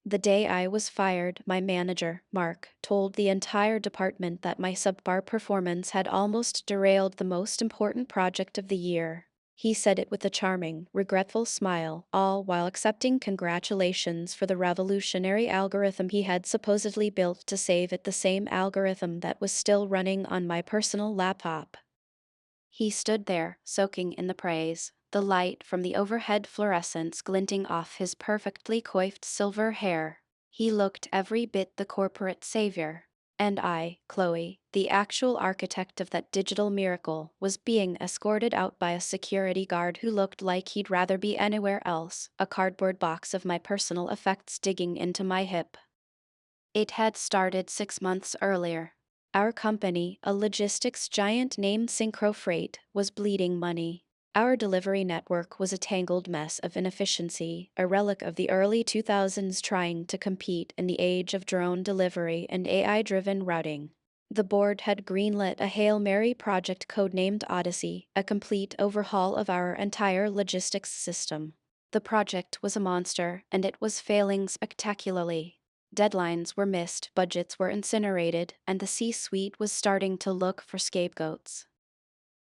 The day I was fired, my manager, Mark, told the entire department that my subpar performance had almost derailed the most important project of the year. He said it with a charming, regretful smile, all while accepting congratulations for the revolutionary algorithm he had supposedly built to save it, the same algorithm that was still running on my personal laptop. He stood there, soaking in the praise, the light from the overhead fluorescence glinting off his perfectly coiffed silver hair. He looked every bit the corporate savior. And I, Chloe, the actual architect of that digital miracle, was being escorted out by a security guard who looked like he'd rather be anywhere else, a cardboard box of my personal effects digging into my hip. It had started 6 months earlier. Our company, a logistics giant named Synchro Freight, was bleeding money. Our delivery network was a tangled mess of inefficiency, a relic of the early 2000s trying to compete in the age of drone delivery and AI-driven routing. The board had greenlit a Hail Mary project codenamed Odyssey, a complete overhaul of our entire logistics system. The project was a monster, and it was failing spectacularly. Deadlines were missed, budgets were incinerated, and the C-suite was starting to look for scapegoats.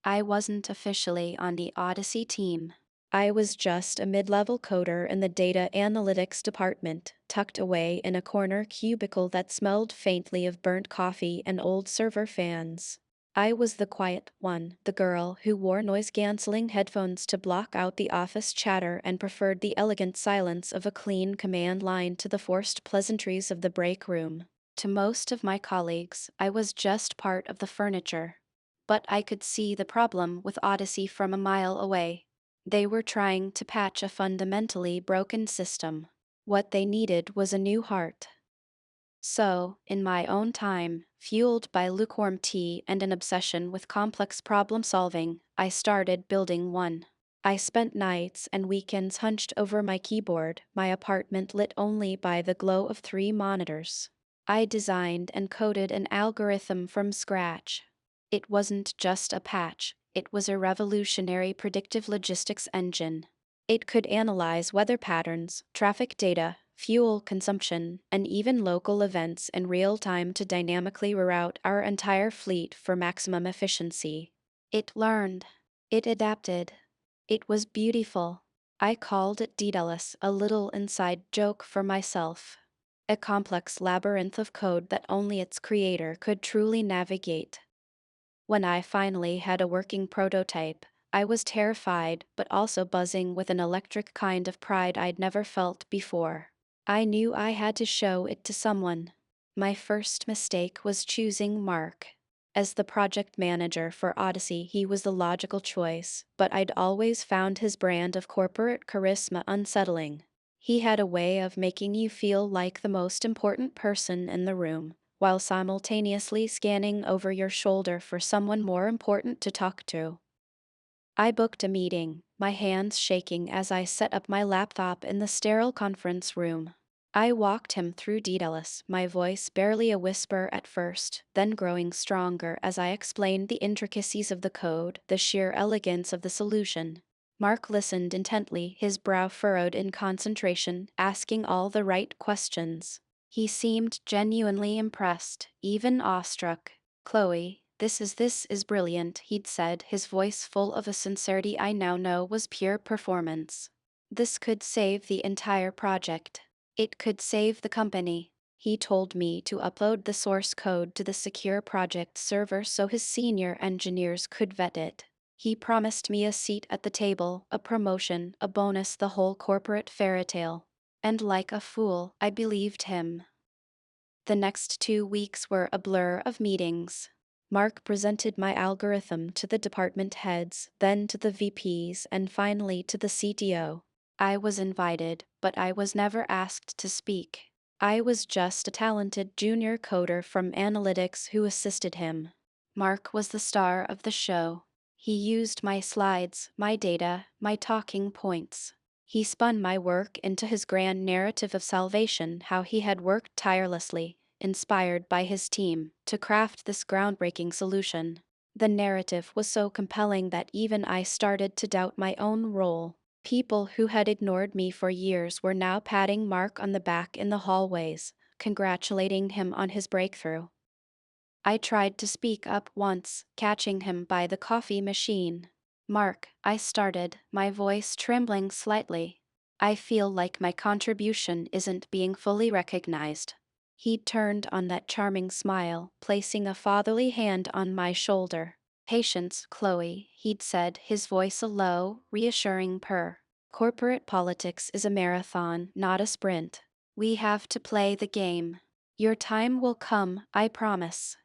I wasn't officially on the Odyssey team. I was just a mid-level coder in the data analytics department, tucked away in a corner cubicle that smelled faintly of burnt coffee and old server fans. I was the quiet one, the girl who wore noise-canceling headphones to block out the office chatter and preferred the elegant silence of a clean command line to the forced pleasantries of the break room. To most of my colleagues, I was just part of the furniture. But I could see the problem with Odyssey from a mile away. They were trying to patch a fundamentally broken system. What they needed was a new heart. So, in my own time, fueled by lukewarm tea and an obsession with complex problem solving, I started building one. I spent nights and weekends hunched over my keyboard, my apartment lit only by the glow of 3 monitors. I designed and coded an algorithm from scratch. It wasn't just a patch, it was a revolutionary predictive logistics engine. It could analyze weather patterns, traffic data, fuel consumption, and even local events in real time to dynamically reroute our entire fleet for maximum efficiency. It learned. It adapted. It was beautiful. I called it Daedalus, a little inside joke for myself. A complex labyrinth of code that only its creator could truly navigate. When I finally had a working prototype, I was terrified but also buzzing with an electric kind of pride I'd never felt before. I knew I had to show it to someone. My first mistake was choosing Mark. As the project manager for Odyssey, he was the logical choice, but I'd always found his brand of corporate charisma unsettling. He had a way of making you feel like the most important person in the room, while simultaneously scanning over your shoulder for someone more important to talk to. I booked a meeting, my hands shaking as I set up my laptop in the sterile conference room. I walked him through Daedalus, my voice barely a whisper at first, then growing stronger as I explained the intricacies of the code, the sheer elegance of the solution. Mark listened intently, his brow furrowed in concentration, asking all the right questions. He seemed genuinely impressed, even awestruck. "Chloe, this is brilliant," he'd said, his voice full of a sincerity I now know was pure performance. "This could save the entire project. It could save the company." He told me to upload the source code to the secure project server so his senior engineers could vet it. He promised me a seat at the table, a promotion, a bonus, the whole corporate fairy tale. And like a fool, I believed him. The next 2 weeks were a blur of meetings. Mark presented my algorithm to the department heads, then to the VPs, and finally to the CTO. I was invited, but I was never asked to speak. I was just a talented junior coder from analytics who assisted him. Mark was the star of the show. He used my slides, my data, my talking points. He spun my work into his grand narrative of salvation, how he had worked tirelessly, inspired by his team, to craft this groundbreaking solution. The narrative was so compelling that even I started to doubt my own role. People who had ignored me for years were now patting Mark on the back in the hallways, congratulating him on his breakthrough. I tried to speak up once, catching him by the coffee machine. "Mark," I started, my voice trembling slightly. "I feel like my contribution isn't being fully recognized." He turned on that charming smile, placing a fatherly hand on my shoulder. "Patience, Chloe," he'd said, his voice a low, reassuring purr. "Corporate politics is a marathon, not a sprint. We have to play the game. Your time will come, I promise."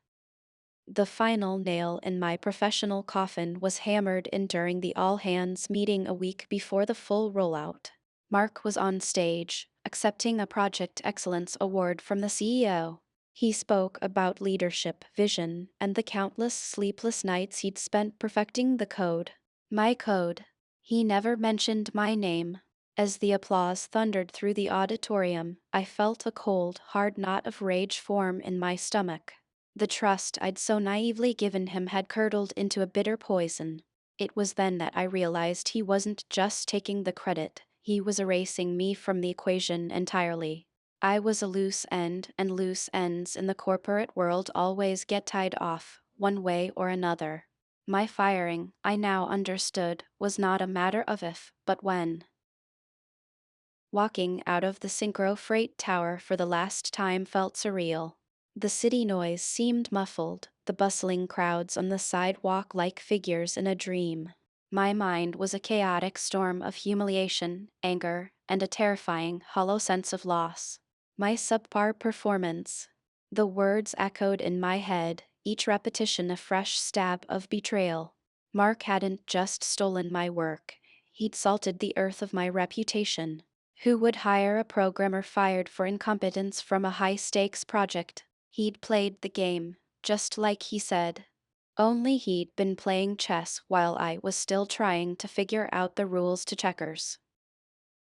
The final nail in my professional coffin was hammered in during the all hands meeting a week before the full rollout. Mark was on stage, accepting a Project Excellence Award from the CEO. He spoke about leadership, vision, and the countless sleepless nights he'd spent perfecting the code. My code. He never mentioned my name. As the applause thundered through the auditorium, I felt a cold, hard knot of rage form in my stomach. The trust I'd so naively given him had curdled into a bitter poison. It was then that I realized he wasn't just taking the credit, he was erasing me from the equation entirely. I was a loose end, and loose ends in the corporate world always get tied off, one way or another. My firing, I now understood, was not a matter of if, but when. Walking out of the Synchro Freight Tower for the last time felt surreal. The city noise seemed muffled, the bustling crowds on the sidewalk like figures in a dream. My mind was a chaotic storm of humiliation, anger, and a terrifying, hollow sense of loss. My subpar performance. The words echoed in my head, each repetition a fresh stab of betrayal. Mark hadn't just stolen my work, he'd salted the earth of my reputation. Who would hire a programmer fired for incompetence from a high-stakes project? He'd played the game, just like he said. Only he'd been playing chess while I was still trying to figure out the rules to checkers.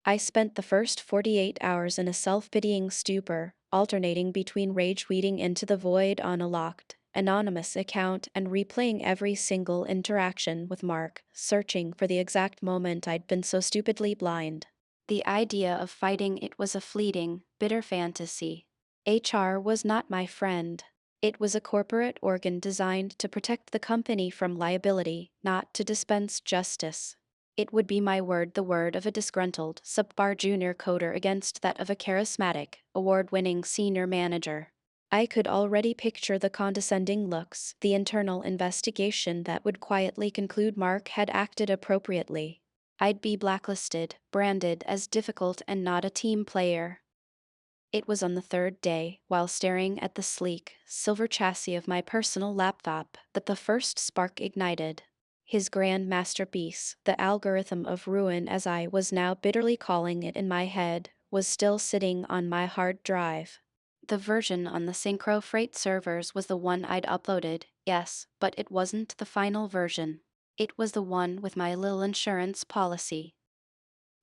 I spent the first 48 hours in a self-pitying stupor, alternating between rage-tweeting into the void on a locked, anonymous account and replaying every single interaction with Mark, searching for the exact moment I'd been so stupidly blind. The idea of fighting it was a fleeting, bitter fantasy. HR was not my friend. It was a corporate organ designed to protect the company from liability, not to dispense justice. It would be my word the word of a disgruntled, subpar junior coder against that of a charismatic, award-winning senior manager. I could already picture the condescending looks, the internal investigation that would quietly conclude Mark had acted appropriately. I'd be blacklisted, branded as difficult and not a team player. It was on the third day, while staring at the sleek, silver chassis of my personal laptop, that the first spark ignited. His grand masterpiece, the algorithm of ruin as I was now bitterly calling it in my head, was still sitting on my hard drive. The version on the Synchro Freight servers was the one I'd uploaded, yes, but it wasn't the final version. It was the one with my little insurance policy.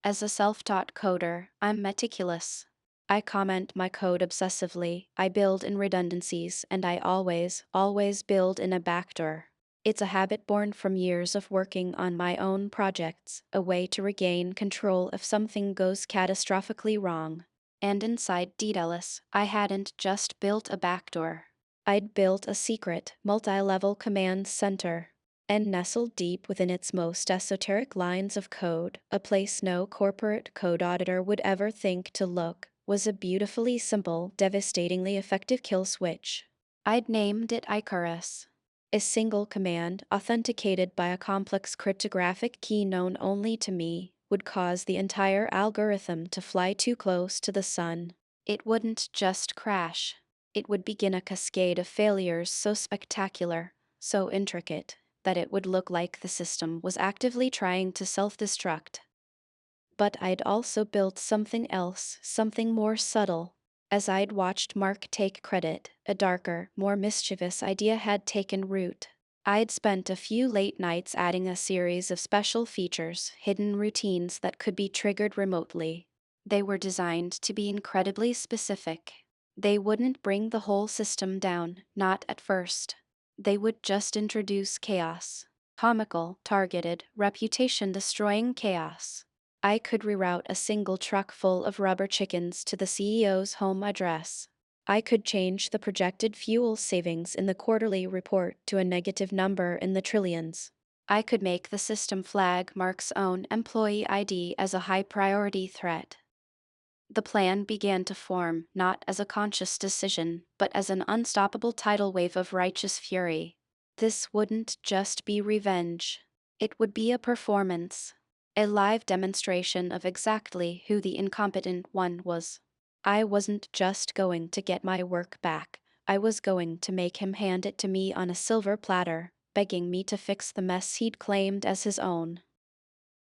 As a self-taught coder, I'm meticulous. I comment my code obsessively, I build in redundancies, and I always build in a backdoor. It's a habit born from years of working on my own projects, a way to regain control if something goes catastrophically wrong. And inside Daedalus, I hadn't just built a backdoor. I'd built a secret, multi-level command center. And nestled deep within its most esoteric lines of code, a place no corporate code auditor would ever think to look, was a beautifully simple, devastatingly effective kill switch. I'd named it Icarus. A single command, authenticated by a complex cryptographic key known only to me, would cause the entire algorithm to fly too close to the sun. It wouldn't just crash. It would begin a cascade of failures so spectacular, so intricate, that it would look like the system was actively trying to self-destruct. But I'd also built something else, something more subtle. As I'd watched Mark take credit, a darker, more mischievous idea had taken root. I'd spent a few late nights adding a series of special features, hidden routines that could be triggered remotely. They were designed to be incredibly specific. They wouldn't bring the whole system down, not at first. They would just introduce chaos. Comical, targeted, reputation-destroying chaos. I could reroute a single truck full of rubber chickens to the CEO's home address. I could change the projected fuel savings in the quarterly report to a negative number in the trillions. I could make the system flag Mark's own employee ID as a high priority threat. The plan began to form, not as a conscious decision, but as an unstoppable tidal wave of righteous fury. This wouldn't just be revenge. It would be a performance. A live demonstration of exactly who the incompetent one was. I wasn't just going to get my work back, I was going to make him hand it to me on a silver platter, begging me to fix the mess he'd claimed as his own.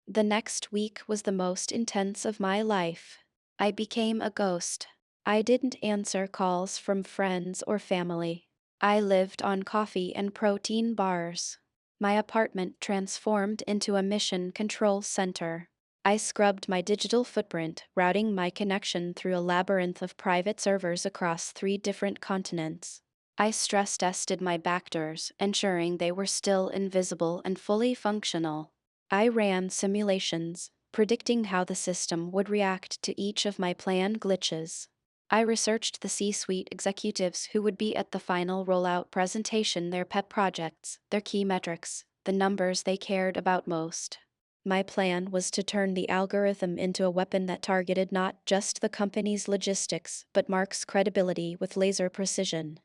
The next week was the most intense of my life. I became a ghost. I didn't answer calls from friends or family. I lived on coffee and protein bars. My apartment transformed into a mission control center. I scrubbed my digital footprint, routing my connection through a labyrinth of private servers across 3 different continents. I stress tested my backdoors, ensuring they were still invisible and fully functional. I ran simulations, predicting how the system would react to each of my planned glitches. I researched the C-suite executives who would be at the final rollout presentation, their pet projects, their key metrics, the numbers they cared about most. My plan was to turn the algorithm into a weapon that targeted not just the company's logistics, but Mark's credibility with laser precision.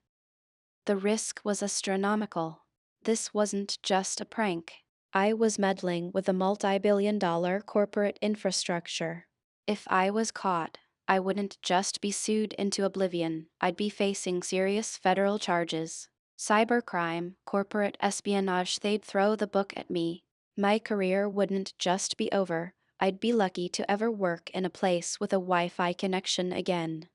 The risk was astronomical. This wasn't just a prank. I was meddling with a multi-billion-dollar corporate infrastructure. If I was caught, I wouldn't just be sued into oblivion, I'd be facing serious federal charges. Cybercrime, corporate espionage, they'd throw the book at me. My career wouldn't just be over, I'd be lucky to ever work in a place with a Wi-Fi connection again.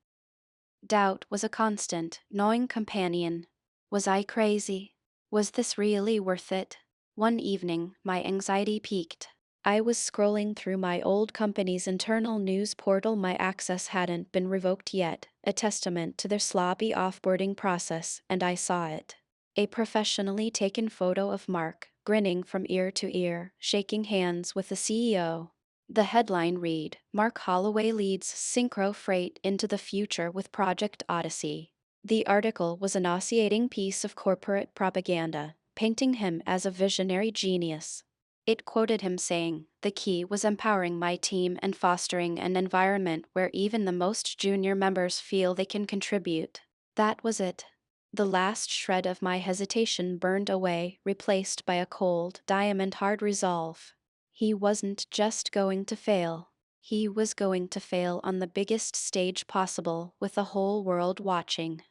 Doubt was a constant, gnawing companion. Was I crazy? Was this really worth it? One evening, my anxiety peaked. I was scrolling through my old company's internal news portal. My access hadn't been revoked yet, a testament to their sloppy offboarding process, and I saw it. A professionally taken photo of Mark, grinning from ear to ear, shaking hands with the CEO. The headline read, Mark Holloway leads Synchro Freight into the future with Project Odyssey. The article was a nauseating piece of corporate propaganda, painting him as a visionary genius. It quoted him saying, "The key was empowering my team and fostering an environment where even the most junior members feel they can contribute." That was it. The last shred of my hesitation burned away, replaced by a cold, diamond-hard resolve. He wasn't just going to fail. He was going to fail on the biggest stage possible, with the whole world watching.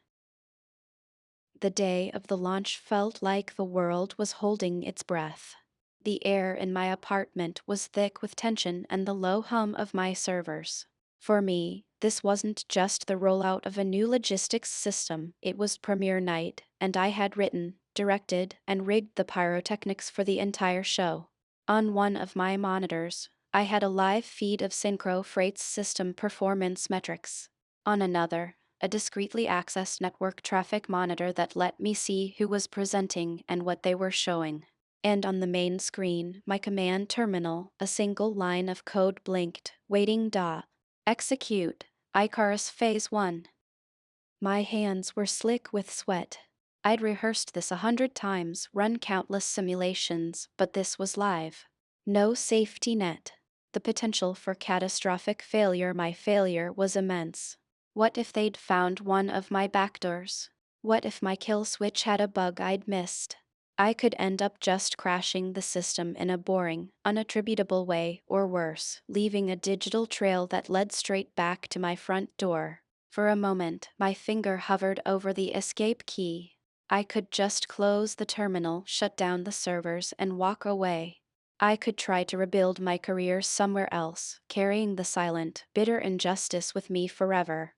The day of the launch felt like the world was holding its breath. The air in my apartment was thick with tension and the low hum of my servers. For me, this wasn't just the rollout of a new logistics system, it was premiere night, and I had written, directed, and rigged the pyrotechnics for the entire show. On one of my monitors, I had a live feed of Synchro Freight's system performance metrics. On another, a discreetly accessed network traffic monitor that let me see who was presenting and what they were showing. And on the main screen, my command terminal, a single line of code blinked, waiting dot. Execute. Icarus Phase 1. My hands were slick with sweat. I'd rehearsed this 100 times, run countless simulations, but this was live. No safety net. The potential for catastrophic failure, my failure was immense. What if they'd found one of my backdoors? What if my kill switch had a bug I'd missed? I could end up just crashing the system in a boring, unattributable way, or worse, leaving a digital trail that led straight back to my front door. For a moment, my finger hovered over the escape key. I could just close the terminal, shut down the servers, and walk away. I could try to rebuild my career somewhere else, carrying the silent, bitter injustice with me forever.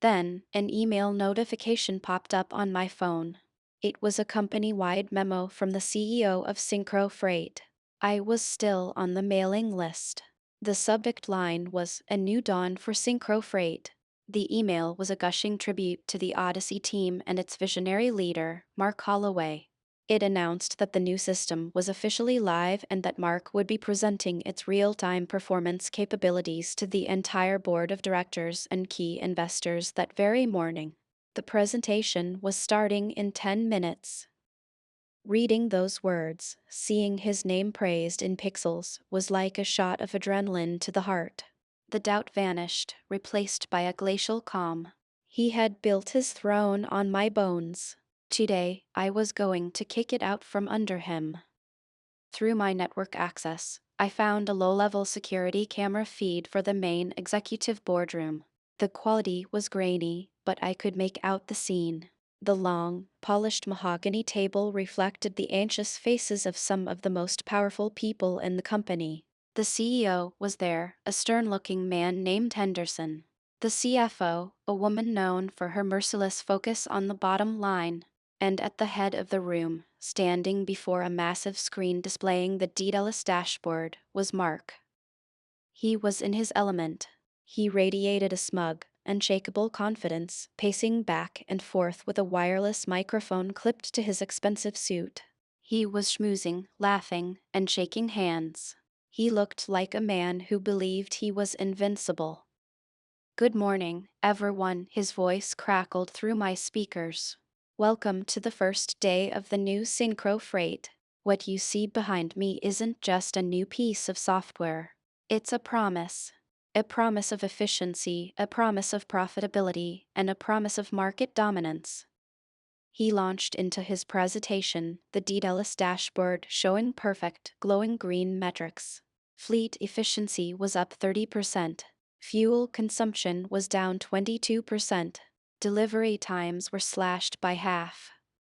Then, an email notification popped up on my phone. It was a company-wide memo from the CEO of Synchro Freight. I was still on the mailing list. The subject line was "A New Dawn for Synchro Freight." The email was a gushing tribute to the Odyssey team and its visionary leader, Mark Holloway. It announced that the new system was officially live and that Mark would be presenting its real-time performance capabilities to the entire board of directors and key investors that very morning. The presentation was starting in 10 minutes. Reading those words, seeing his name praised in pixels, was like a shot of adrenaline to the heart. The doubt vanished, replaced by a glacial calm. He had built his throne on my bones. Today, I was going to kick it out from under him. Through my network access, I found a low-level security camera feed for the main executive boardroom. The quality was grainy, but I could make out the scene. The long, polished mahogany table reflected the anxious faces of some of the most powerful people in the company. The CEO was there, a stern-looking man named Henderson. The CFO, a woman known for her merciless focus on the bottom line. And at the head of the room, standing before a massive screen displaying the Daedalus dashboard, was Mark. He was in his element. He radiated a smug, unshakable confidence, pacing back and forth with a wireless microphone clipped to his expensive suit. He was schmoozing, laughing, and shaking hands. He looked like a man who believed he was invincible. "Good morning, everyone," his voice crackled through my speakers. "Welcome to the first day of the new Synchro Freight. What you see behind me isn't just a new piece of software. It's a promise. A promise of efficiency, a promise of profitability, and a promise of market dominance." He launched into his presentation, the Daedalus dashboard showing perfect, glowing green metrics. Fleet efficiency was up 30%. Fuel consumption was down 22%. Delivery times were slashed by half.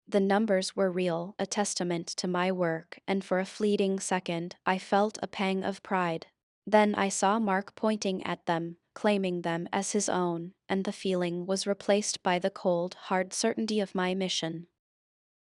The numbers were real, a testament to my work, and for a fleeting second, I felt a pang of pride. Then I saw Mark pointing at them, claiming them as his own, and the feeling was replaced by the cold, hard certainty of my mission.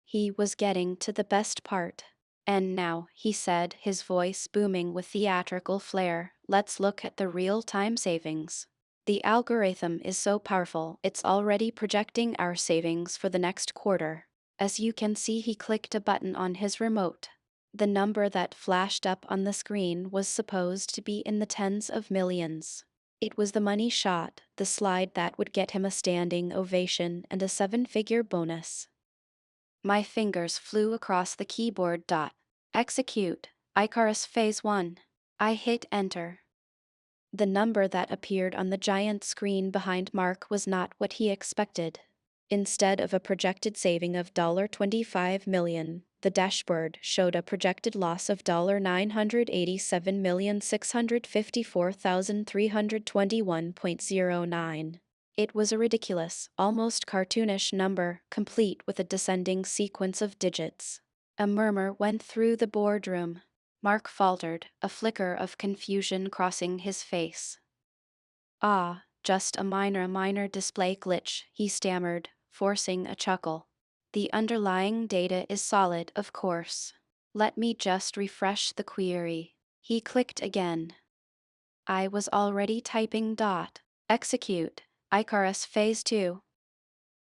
He was getting to the best part. "And now," he said, his voice booming with theatrical flair, "let's look at the real-time savings. The algorithm is so powerful, it's already projecting our savings for the next quarter." As you can see, he clicked a button on his remote. The number that flashed up on the screen was supposed to be in the tens of millions. It was the money shot, the slide that would get him a standing ovation and a seven-figure bonus. My fingers flew across the keyboard. Execute. Icarus Phase 1. I hit enter. The number that appeared on the giant screen behind Mark was not what he expected. Instead of a projected saving of $25 million, the dashboard showed a projected loss of $987,654,321.09. It was a ridiculous, almost cartoonish number, complete with a descending sequence of digits. A murmur went through the boardroom. Mark faltered, a flicker of confusion crossing his face. "Ah, just a minor display glitch," he stammered, forcing a chuckle. "The underlying data is solid, of course. Let me just refresh the query." He clicked again. I was already typing. Execute. Icarus Phase 2.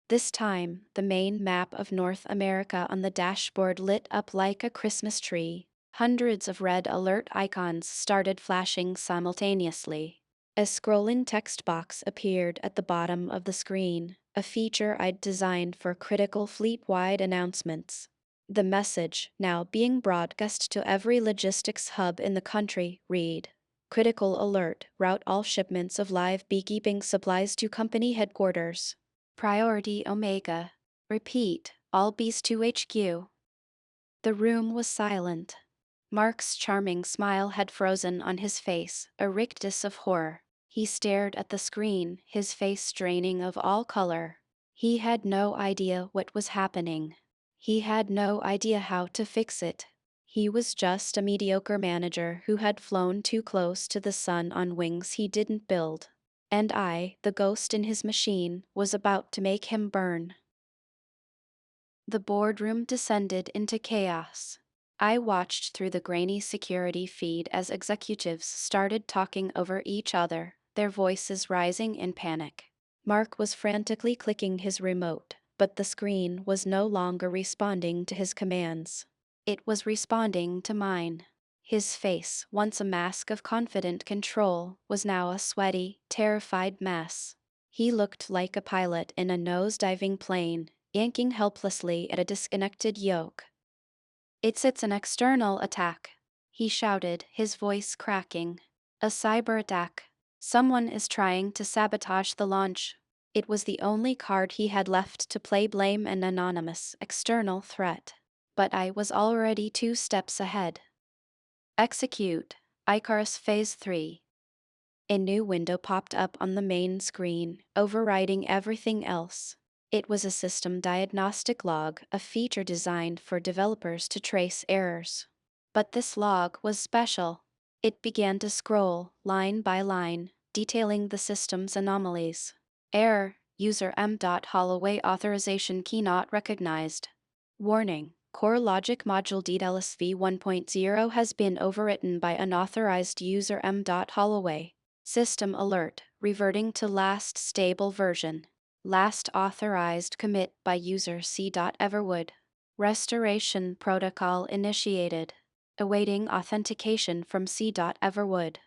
This time, the main map of North America on the dashboard lit up like a Christmas tree. Hundreds of red alert icons started flashing simultaneously. A scrolling text box appeared at the bottom of the screen, a feature I'd designed for critical fleet-wide announcements. The message, now being broadcast to every logistics hub in the country, read: "Critical alert, route all shipments of live beekeeping supplies to company headquarters. Priority Omega. Repeat, all bees to HQ." The room was silent. Mark's charming smile had frozen on his face, a rictus of horror. He stared at the screen, his face draining of all color. He had no idea what was happening. He had no idea how to fix it. He was just a mediocre manager who had flown too close to the sun on wings he didn't build. And I, the ghost in his machine, was about to make him burn. The boardroom descended into chaos. I watched through the grainy security feed as executives started talking over each other, their voices rising in panic. Mark was frantically clicking his remote, But the screen was no longer responding to his commands. It was responding to mine. His face, once a mask of confident control, was now a sweaty, terrified mess. He looked like a pilot in a nose-diving plane, yanking helplessly at a disconnected yoke. It's an external attack," he shouted, his voice cracking. "A cyber attack. Someone is trying to sabotage the launch." It was the only card he had left to play, blame an anonymous, external threat. But I was already 2 steps ahead. Execute. Icarus Phase 3. A new window popped up on the main screen, overriding everything else. It was a system diagnostic log, a feature designed for developers to trace errors. But this log was special. It began to scroll, line by line, detailing the system's anomalies. Error, user M.Holloway authorization key not recognized. Warning, core logic module DDLS v1.0 has been overwritten by unauthorized user M.Holloway. System alert, reverting to last stable version. Last authorized commit by user C.Everwood. Restoration protocol initiated. Awaiting authentication from C.Everwood.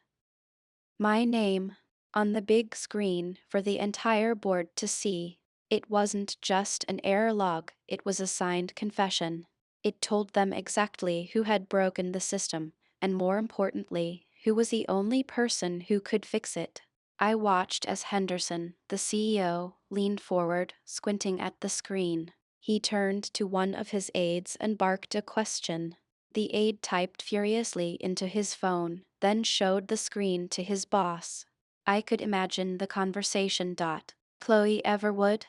My name, on the big screen for the entire board to see. It wasn't just an error log, it was a signed confession. It told them exactly who had broken the system, and more importantly, who was the only person who could fix it. I watched as Henderson, the CEO, leaned forward, squinting at the screen. He turned to one of his aides and barked a question. The aide typed furiously into his phone, then showed the screen to his boss. I could imagine the conversation. Chloe Everwood,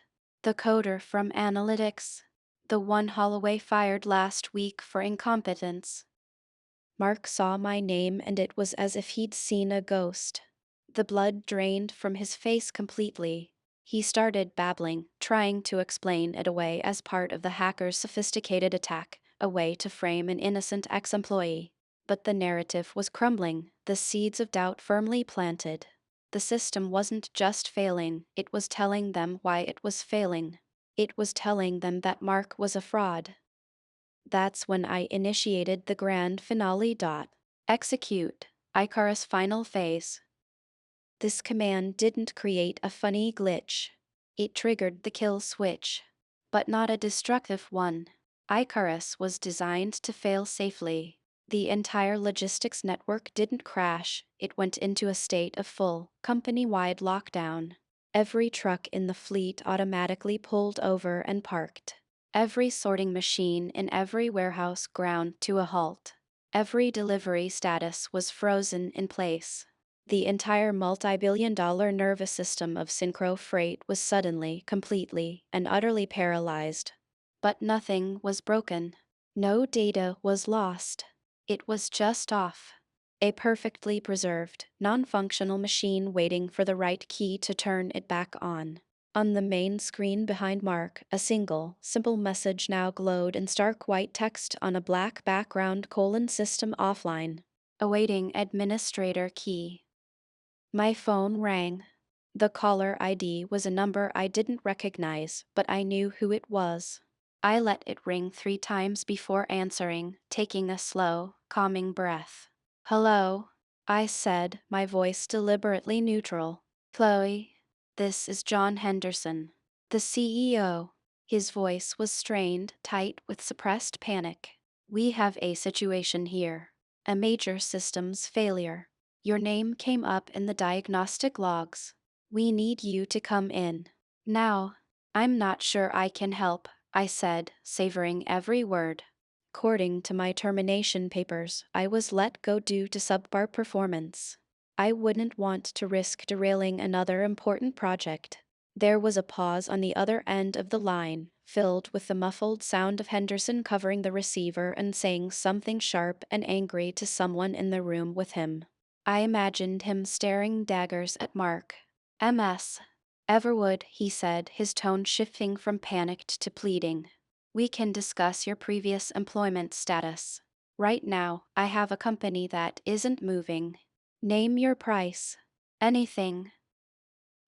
the coder from Analytics, the one Holloway fired last week for incompetence. Mark saw my name and it was as if he'd seen a ghost. The blood drained from his face completely. He started babbling, trying to explain it away as part of the hacker's sophisticated attack, a way to frame an innocent ex-employee. But the narrative was crumbling, the seeds of doubt firmly planted. The system wasn't just failing, it was telling them why it was failing. It was telling them that Mark was a fraud. That's when I initiated the grand finale. Execute. Icarus final phase. This command didn't create a funny glitch. It triggered the kill switch. But not a destructive one. Icarus was designed to fail safely. The entire logistics network didn't crash, it went into a state of full, company-wide lockdown. Every truck in the fleet automatically pulled over and parked. Every sorting machine in every warehouse ground to a halt. Every delivery status was frozen in place. The entire multi-billion-dollar nervous system of Synchro Freight was suddenly, completely, and utterly paralyzed. But nothing was broken. No data was lost. It was just off. A perfectly preserved, non-functional machine waiting for the right key to turn it back on. On the main screen behind Mark, a single, simple message now glowed in stark white text on a black background: system offline. Awaiting administrator key. My phone rang. The caller ID was a number I didn't recognize, but I knew who it was. I let it ring 3 times before answering, taking a slow, calming breath. "Hello," I said, my voice deliberately neutral. "Chloe, this is John Henderson, the CEO." His voice was strained, tight with suppressed panic. "We have a situation here. A major systems failure. Your name came up in the diagnostic logs. We need you to come in. Now." "I'm not sure I can help," I said, savoring every word. According to my termination papers, I was let go due to subpar performance. I wouldn't want to risk derailing another important project. There was a pause on the other end of the line, filled with the muffled sound of Henderson covering the receiver and saying something sharp and angry to someone in the room with him. I imagined him staring daggers at Mark. "MS. Everwood," he said, his tone shifting from panicked to pleading. "We can discuss your previous employment status. Right now, I have a company that isn't moving. Name your price. Anything."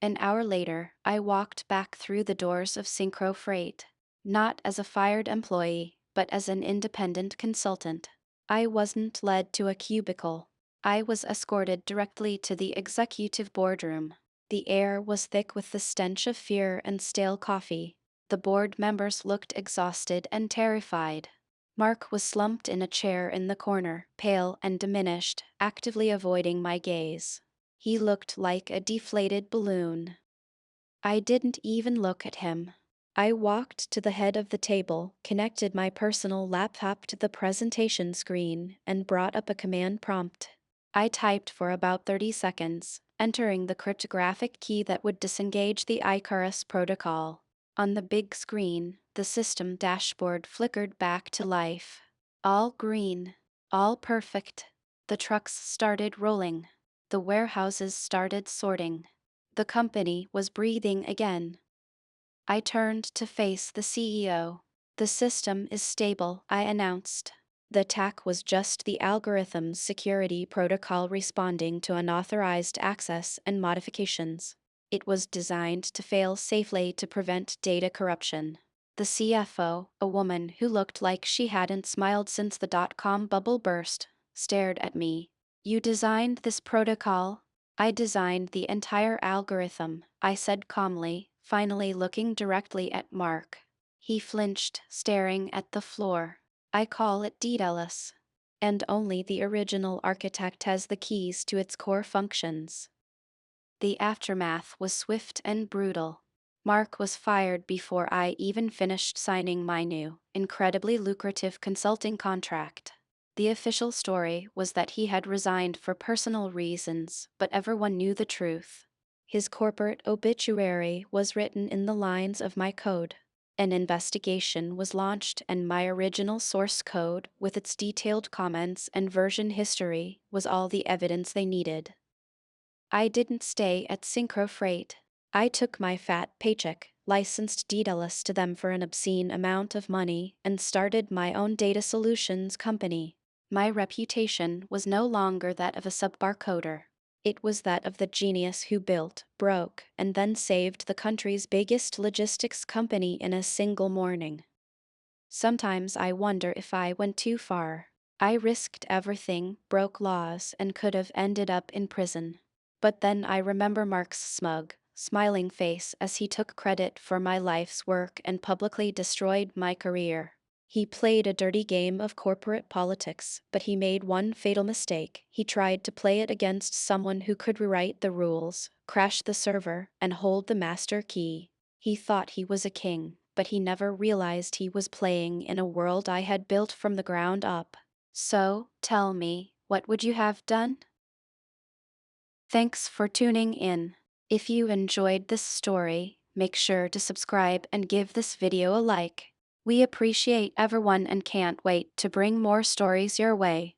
An hour later, I walked back through the doors of Synchro Freight. Not as a fired employee, but as an independent consultant. I wasn't led to a cubicle. I was escorted directly to the executive boardroom. The air was thick with the stench of fear and stale coffee. The board members looked exhausted and terrified. Mark was slumped in a chair in the corner, pale and diminished, actively avoiding my gaze. He looked like a deflated balloon. I didn't even look at him. I walked to the head of the table, connected my personal laptop to the presentation screen, and brought up a command prompt. I typed for about 30 seconds, entering the cryptographic key that would disengage the Icarus protocol. On the big screen, the system dashboard flickered back to life. All green. All perfect. The trucks started rolling. The warehouses started sorting. The company was breathing again. I turned to face the CEO. The system is stable, I announced. The attack was just the algorithm's security protocol responding to unauthorized access and modifications. It was designed to fail safely to prevent data corruption. The CFO, a woman who looked like she hadn't smiled since the dot-com bubble burst, stared at me. You designed this protocol? I designed the entire algorithm, I said calmly, finally looking directly at Mark. He flinched, staring at the floor. I call it DDoS. And only the original architect has the keys to its core functions. The aftermath was swift and brutal. Mark was fired before I even finished signing my new, incredibly lucrative consulting contract. The official story was that he had resigned for personal reasons, but everyone knew the truth. His corporate obituary was written in the lines of my code. An investigation was launched, and my original source code, with its detailed comments and version history, was all the evidence they needed. I didn't stay at Synchro Freight. I took my fat paycheck, licensed Daedalus to them for an obscene amount of money, and started my own data solutions company. My reputation was no longer that of a subpar coder. It was that of the genius who built, broke, and then saved the country's biggest logistics company in a single morning. Sometimes I wonder if I went too far. I risked everything, broke laws, and could have ended up in prison. But then I remember Mark's smug, smiling face as he took credit for my life's work and publicly destroyed my career. He played a dirty game of corporate politics, but he made one fatal mistake. He tried to play it against someone who could rewrite the rules, crash the server, and hold the master key. He thought he was a king, but he never realized he was playing in a world I had built from the ground up. So, tell me, what would you have done? Thanks for tuning in. If you enjoyed this story, make sure to subscribe and give this video a like. We appreciate everyone and can't wait to bring more stories your way.